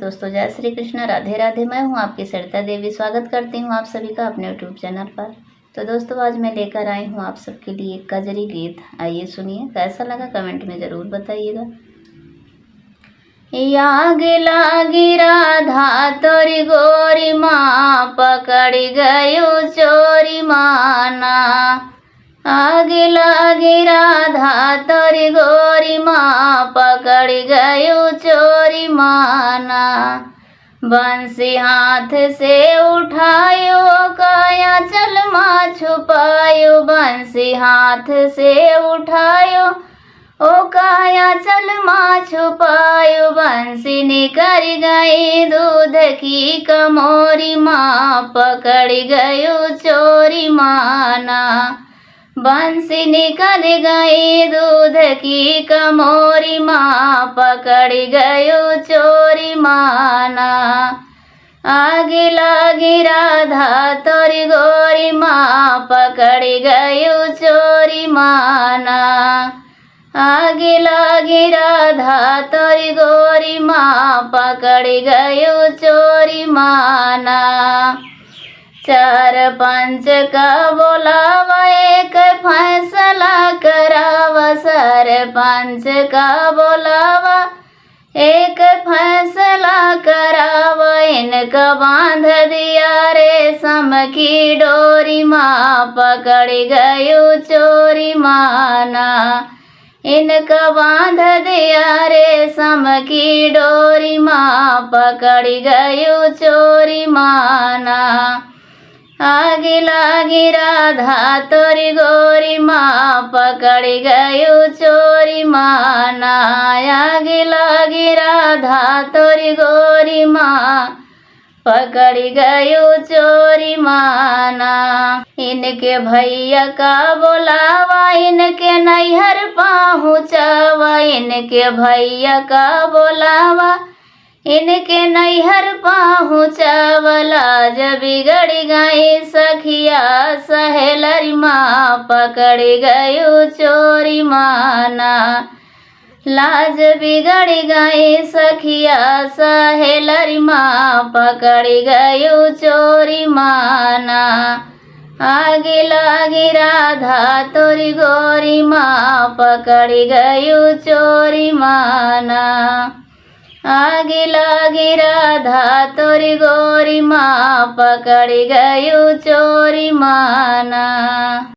दोस्तों जय श्री कृष्ण, राधे राधे। मैं हूं आपकी सरिता देवी। स्वागत करती हूं आप सभी का अपने यूट्यूब चैनल पर। तो दोस्तों आज मैं लेकर आई हूं आप सबके लिए कजरी गीत। आइए सुनिए, कैसा लगा कमेंट में ज़रूर बताइएगा। यागी लागी राधा तोरी गोरी माँ, पकड़ी गयो चोरी माना। आगे लागी राधा तोरी गोरी माँ, पकड़ी गयो चोरी माना। बंसी हाथ से उठायो, काया चल माँ छुपायो। बंसी हाथ से उठायो, ओ काया चल माँ छुपायो। बंसी निकर गई दूध की कमोरी माँ, पकड़ी गयो चोरी माना। बंसी निकल गई दूध की कमोरी माँ, पकड़ी गयो चोरी माना। आगे लागी राधा तोरी गोरी माँ, पकड़ी गयो चोरी माना। आगे लागी राधा तोरी गोरी माँ, पकड़ी गयो चोरी माना। चार पंच का बोलावा, एक फैसला करावा। सरपंच का बोलावा, एक फैसला करावा। इनका बांध दिया रेशम की डोरी माँ, पकड़ी गयो चोरी माना। इनका बांध दिया रेशम की डोरी माँ, पकड़ी गयो चोरी माना। आगे लागी राधा तोरी गोरी माँ, पकड़ी गयो चोरी माना। आगे लागी राधा तोरी गोरी माँ, पकड़ी गयो चोरी माना। इनके भैया का बोलावा, इनके नैहर पहुँचावा। इनके भैया का बोलावा, इनके नैहर पहुँचावला। जब बिगड़ गई सखिया सहेलरी माँ, पकड़ी गयो चोरी माना। लाज बिगड़ गई सखिया सहेलरी माँ, पकड़ी गयो चोरी माना। आगे लागी राधा तोरी गोरी माँ, पकड़ी गयो चोरी माना। आगे लागी राधा तोरी गोरी माँ, पकड़ी गयो चोरी माना।